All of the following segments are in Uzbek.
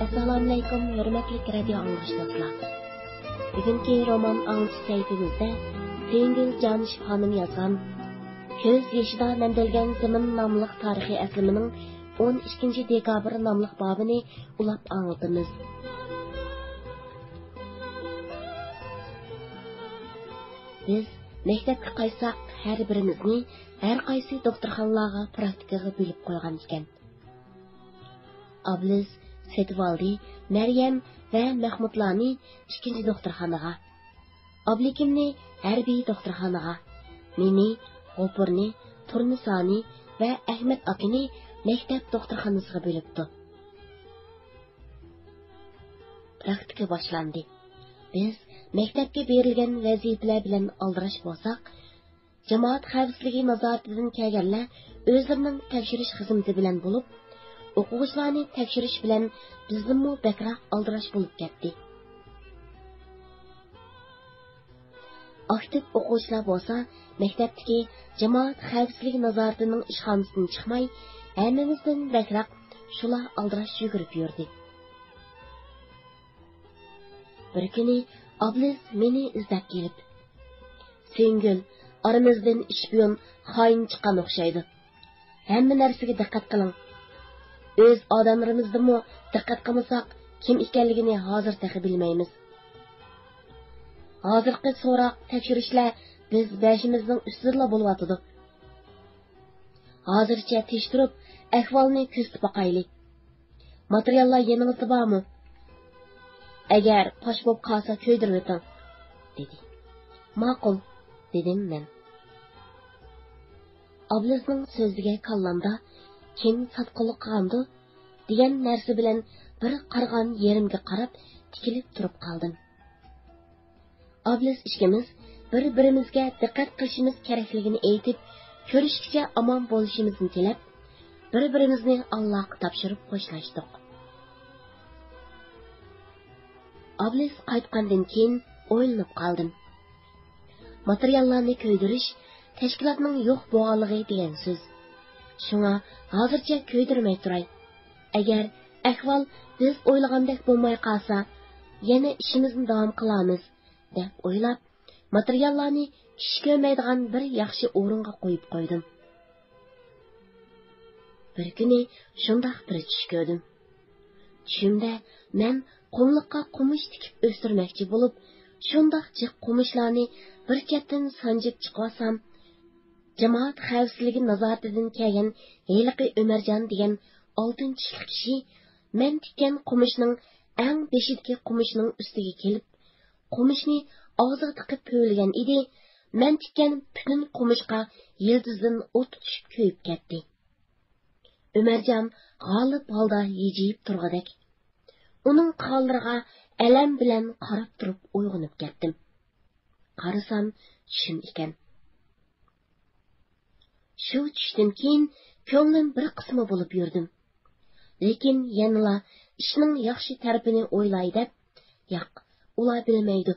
Assalamu alaykum, hurmatli radio anglashchilar. Bugungi roman anglish saytimizda Tengil Janishib xonim yozgan Ko'z yoshida namdalgan zamin nomli tarixiy aslining 12 dekabr nomli bobini ulab anglitamiz. Biz maktabga qaytsak, har birimizni har qaysi doktorxonalarga praktikaga bo'lib qo'ygan ekan. Abliz Setvaldi, Meryem ve Mahmudlarni 2. doktorxonaga, Ablikimni harbiy doktorxonaga, meni, G'ofurni, Turnisani ve Ahmed akini maktab doktorxonasiga bo'libdi. Praktika boshlandi. Biz maktabga berilgan vazifalar bilan aldirash bo'lsak, jamoat xavfsizligi nazoratidan kelganlar o'zlarining tekshirish xizmati bilan bo'lib, o'quvchilarni tekshirish bilan bizning bakroq aldirash bo'lib ketdi. Aktiv o'quvchilar bo'lsa, maktabdagi jamoat xavfsizligi nazoratining ishxonasidan chiqmay, hammamizdan bakroq shular aldirash yugurib yurdi. Bir kuni Abliz meni izlab kelib, "Sengil, aramizdan ishpiyon, xoin chiqqan o'xshaydi. Hamma narsaga diqqat qiling. O'z odamlarimizdimi diqqat qilmasak, kim ekanligini hozir taxi bilmaymiz. Hozirgi so'roq tekshirishlar biz bashimizning ustida bo'lyotdi. Hozircha tekshirib, ahvolni kuzatib boqaylik. Materiallar yaningizda bormi? Agar qosh bo'lib qolsa ko'ydirib o'ting", dedi. "Ma'qul", dedim men. Ablizning so'ziga kallamda kim satqinlik qilgandi degan narsa bilan bir qarg'an yerimga qarab tikilib turib qoldim. Abliz ishimiz bir-birimizga diqqat qilishimiz kerakligini aytib, ko'rishgacha omon bo'lishimizni tilab, bir-birimizni Allohga topshirib qo'shlashdik. Abliz qaytgandan keyin o'ylanib qoldim. Materiallarni ko'ydirish tashkilotning yo'q bo'lganligi degan so'z. Shunga hozircha ko'ydirmay turay. Agar ahvol biz o'ylagandek bo'lmay qolsa, yana ishimizni davom qilamiz, deb o'ylab, materiallarni kishi ko'rmaydigan bir yaxshi o'ringa qo'yib qo'ydim. Bir kuni shundoq bir tush ko'rdim. Tushimda men qumliqqa qumush tikib o'stirmoqchi bo'lib, shundoq jiq qumishlarni bir chetdan sanjib chiqsam, jamoat xavfsizligi nazoratidan kelgan Heliqi Umarjon degan 6-chi kishi men tikkan qumishning eng beshidagi qumishning ustiga kelib, qumishni og'ziga tiqib ko'yilgan edi. Men tikkan butun qumishqa yildizdan o't tushib ko'yib ketdi. Umarjon g'olib holda yejib turg'adek. Uning qo'llariga alam bilan qarab turib uyg'onib ketdim. Qarasam, tushim ekan. Shu tushdan keyin ko'nglim bir qismi bo'lib yurdim. Lekin yanala ishning yaxshi tarafini o'ylay deb, yo'q, ular bilmaydi,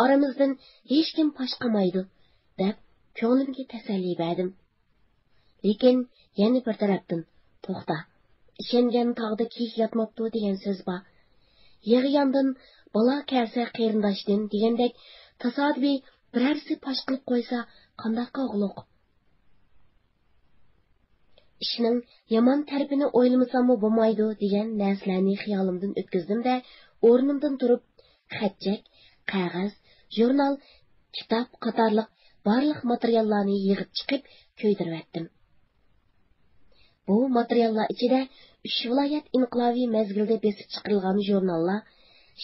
aramizdan hech kim fosh qilmaydi deb ko'nglimga tasalli berdim. Lekin yana bir tarafdan, to'xta, ishongan tog'da kiyik yotmabdi degan so'z bor. Yig'yandan bola kelsa qarindoshdan degandek tasodifiy birarsi fosh qilib qo'ysa qanday qilg'uliq? Ishning yomon tarafini o'ylamasam bo'lmaydi degan narsalarni xiyolimdan o'tkazdim-da, o'rnimdan turib, xatchak, qog'oz, jurnal, kitob qatorliq barliq materiallarni yig'ib chiqib ko'ydirib. Bu materiallar ichida 3 viloyat inqilobiy mezgilda besib chiqarilgan jurnallar,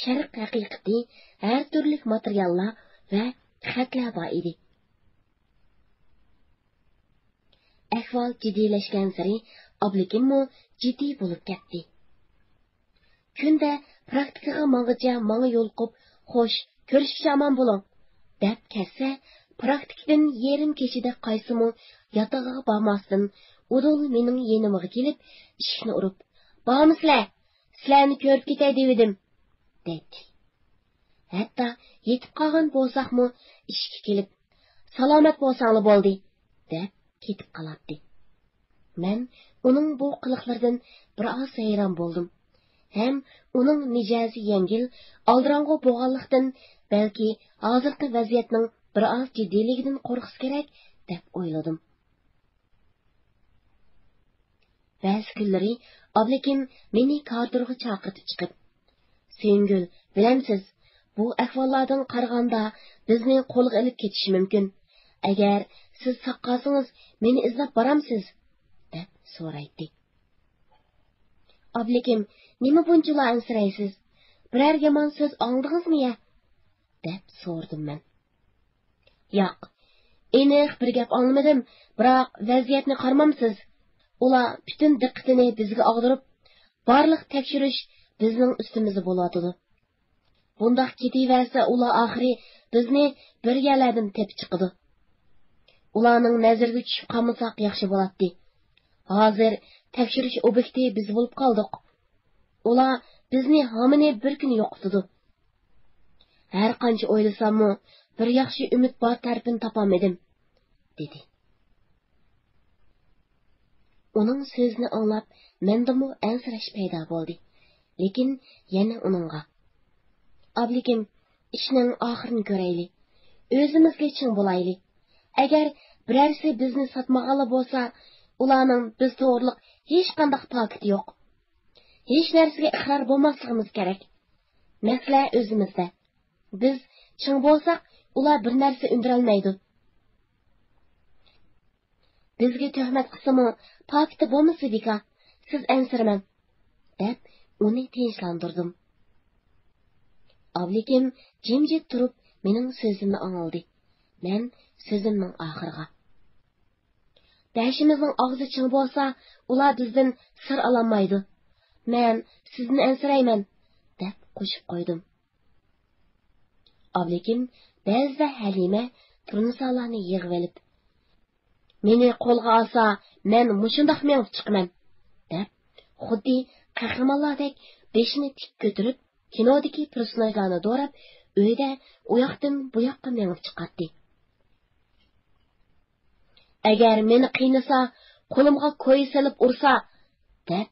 sharq haqiqati, har turli materiallar va xatlar bor edi. Ahvol jiddiylashgan sari oblikimmo jiddiy bo'lib ketdi. Kunda praktikaga mang'icha manga yo'l qo'yib, "Xo'sh, ko'rishishga omon bo'ling", deb kelsa, praktikadan yerim kechida qaysimi yotog'iga bormasdan, udul mening yenimga kelib, eshikni urib, "Bormisizlar? Sizlarni ko'rib ketay dedim", dedi. Hatto yetib qolgan bo'lsaqmi, ishga kelib, "Salomat bo'lsanglar bo'ldi", deb ketib qoladi. Men uning bu qiliqlaridan bir oz hayron bo'ldim. Hem uning mijazi yengil, aldirang'u bo'lganlikdan balki hozirgi vaziyatning biroz jiddiyligidan qo'rqish kerak deb o'yladim. Ba'zi kunlari Ablekim meni korridorga chaqirib chiqib, "Sengil, bilamsiz, bu ahvollardan qaraganda bizni qo'lga olib ketishi mumkin. Agar siz saqqasangiz, meni izlab boramsiz?" deb so'raydi. Ablekim, "Nima bunchalar ansiraysiz? Biror yomon so'z angladingizmi?" deb so'rdim men. "Yo'q, aniq bir gap anglamadim, biroq vaziyatni qaramamsiz. Ular bütün diqqatini bizga og'dirib, barliq tekshirish bizning ustimizda bo'layotidi. Bundaq ketaversa, ular oxiri bizni bir yerlardan tepib chiqadi. Ularning nazariga tushib qolmasak yaxshi bo'ladi. Hozir tekshirish obyekti biz bo'lib qoldik. Ular bizni hamini bir kun yo'qotdi. Har qancha o'ylasammi, bir yaxshi umid bor tarafini topolmadim", dedi. Uning so'zini anglab, mendimi ansirash paydo bo'ldi. Lekin yana uningga, "Ablekim, ishning oxirini ko'rayli. O'zimizga chin bo'layli. Agar birarsi bizni sotmag'ali bo'lsa, ularning biz to'g'riliq hech qanday pakiti yo'q. Hech narsaga iqror bo'lmasligimiz kerak. Masala o'zimizda. Biz chin bo'lsak, ular bir narsa undirolmaydi. Bizga tuhmat qilsa-mu, pakiti bo'lmasa beka, siz ansirmang", deb uni tinchlantirdim. Ablekim jimjit turib mening so'zimni angladi. Men so'zimning oxiriga, "Bashimizning og'zi chin bo'lsa, ular bizdan sir ololmaydi. Men sizni ansirayman", deb qo'shib qo'ydim. Ablekim ba'zida Halima turmusalarni yig'ib olib, "Meni qo'lga olsa, men mushundoq men chiqman", deb xuddi qahramonlardek beshini tik ko'tarib, kinodagi personajlarni do'rab, uyda u yoqdan bu yoqqa menib chiqardi. "Agar meni qiynasa, qo'limga qo'y solib ursa", deb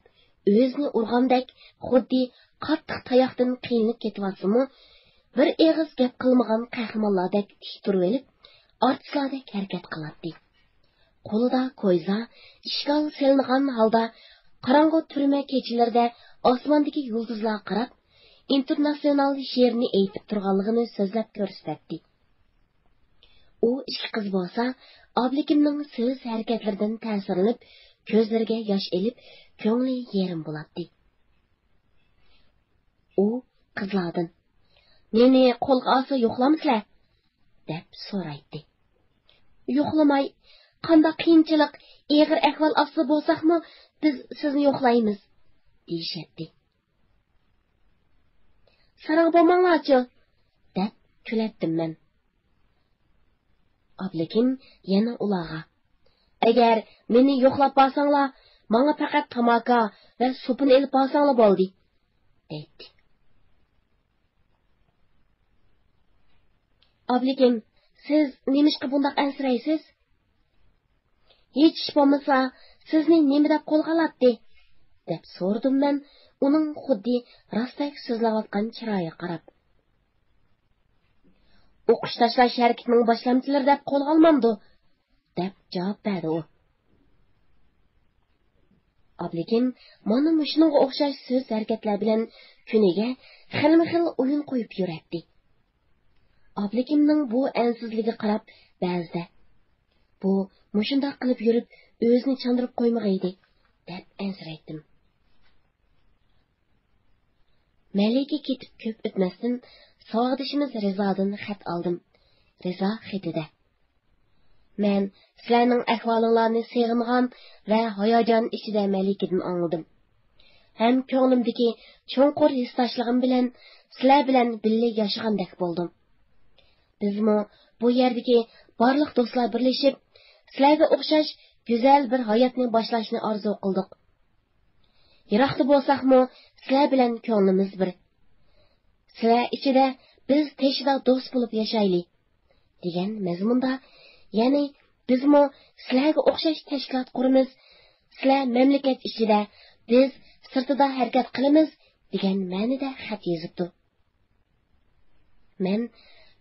o'zini urgandek xuddi qattiq tayoqdan qiynalib ketyapsimi, bir eg'iz gap qilmagan qahramonlardek tik turib olib, artistlardek harakat qiladi. Qo'lida ko'yza, ishkal selingan holda qorong'u turma kechalarida osmondagi yulduzlarga qarab, internasional she'rni aytib turganligini so'zlab ko'rsatdi. U ikki qiz bo'lsa, Ablikimning so'z harakatlaridan ta'sirlanib, ko'zlariga yosh elib, ko'ngli yerim bo'ladi. U qizlardan, "Meni qo'lga olsa yo'qlamsizlar?" deb so'raydi. "Yo'qlamay, qanday qiyinchilik, og'ir ahvol ostida bo'lsaqmi, biz sizni yo'qlaymiz", deyishadi. "Sarang bo'lmanglarchi", deb kulatdim men. Ablekim yana ularga, "Agar meni yo'qlab bo'lsanglar, menga faqat tamaka va supini elib bo'lsanglar bo'ldi", deydi. "Ablekim, siz nimishqa bundaq ansiraysiz? Hech ish bo'lmasa, sizni nima deb qo'lga oladi?" deb so'rdim men uning xuddi rostdak so'zlayotgan chiroyiga qarab. "O'qish tashlash harakatining boshlamchilari deb qo'lga olmamdi", deb javob berdi u. Ablekim mana shunga o'xshash so'z harakatlar bilan kuniga xilma-xil o'yin qo'yib yuradi. Ablikimning bu ansizligiga qarab ba'zida, "Bu mushundoq qilib yurib o'zini chandırib qo'ymag'aydi", deb ansiraydim. Malika ketib ko'p o'tmasdan sog'dishimiz Rizodan xat oldim. Rizo xatida: "Men sizlarning ahvolinglarni seg'ingan va hayajon ichida Malikadan angladim. Ham ko'nglimdagi cho'nqur hissdoshligim bilan sizlar bilan birga yashagandek bo'ldim. Bizmi bu yerdagi barliq do'stlar birlashib, sizlarga o'xshash go'zal bir hayotni boshlashni orzu qildik. Yiroqda bo'lsaqmi, sizlar bilan ko'nglimiz bir. Sizlar ichida biz teshida do'st bo'lib yashaylik" degan mazmunda, ya'ni bizmi sizlarga o'xshash tashkilot quramiz, sizlar mamlakat ichida, biz sirtida harakat qilamiz degan ma'nida xat yozibdi. Men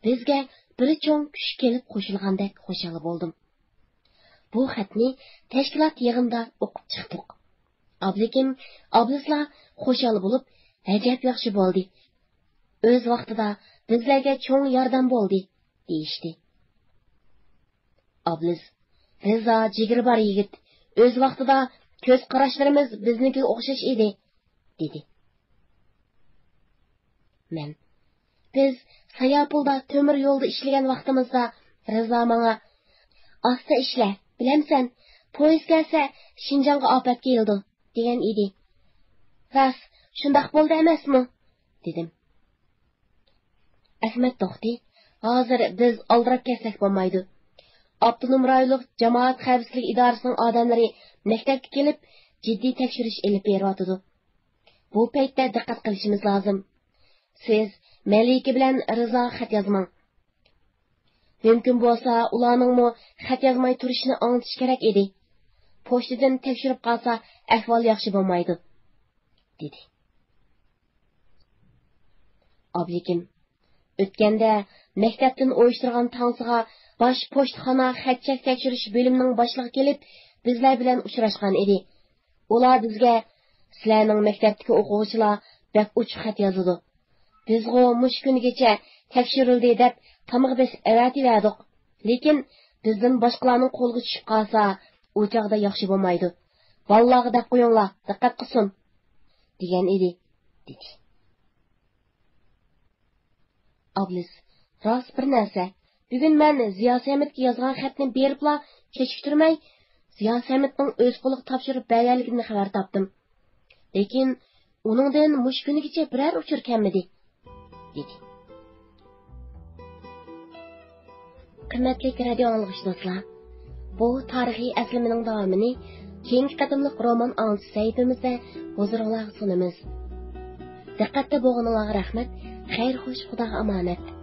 bizga bir cho'ng kuch kelib qo'shilgandek xushal bo'ldim. Bu xatni tashkilot yig'inida o'qib chiqdik. Ablekim, ablislar xushal bo'lib, ajab yaxshi bo'ldi. O'z vaqtida bizlarga cho'ng yordam bo'ldi, deyishdi. Ablis, Rizo jigri bor yigit, o'z vaqtida ko'z qarashlarimiz biznikiga o'xshash edi, dedi. Men, biz Sayapulda temir yo'lda ishlagan vaqtimizda Rizo menga asta ishla, bilamsan, poyezd kelsa Shinjonga ofat keldi, degan edi. Ras, shundoq bo'ldi emasmi? dedim. Ahmad to'xti, hozir biz oldirab kelsak bo'lmaydi. Abdunum rayonlik jamoat xavfsizlik idorasining odamlari maktabga kelib, jiddiy tekshirish olib beryotdi. Bu paytda diqqat qilishimiz lozim. Siz Malika bilan Rizo xat yozmang. Mumkin bo'lsa, ularningmi xat yozmay turishini anglatish kerak edi. Pochtadan tekshirib qolsa, ahvol yaxshi bo'lmaydi, dedi. Oblikim, o'tganda maktabdan o'yishtirgan tangsiga bosh pochtaxona xatchak tekshirish bo'limining boshlig'i kelib, bizlar bilan uchrashgan edi. Ular bizga sizlarning maktabdagi o'quvchilar bak uch xat yozdi. Bizg'o mush kunigacha tekshirildi deb tamig' besib avativerdik. Lekin bizdan boshqalarning qo'lga tushib qolsa, u chog'da yaxshi bo'lmaydi. Vallahi deb qo'yinglar, diqqat qilsin, degan edi, dedi. Ablis, rost bir narsa. Bugun men Ziyo Samitga yozgan xatni beribla kechiktirmay, Ziyo Samitning o'z qo'liga topshirib berganligini xabar topdim. Lekin uningdan mush kunigacha biror uchur kelmadi, dedi. Qimmatli radio anglag'ich do'stlar, bu tarixiy aslimaning davomini keyingi qadimliq roman anglitish saytimizda huzuringizga sunamiz. Diqqatda bo'lganingizga rahmat. Xayr xo'sh, Xudoga omonat.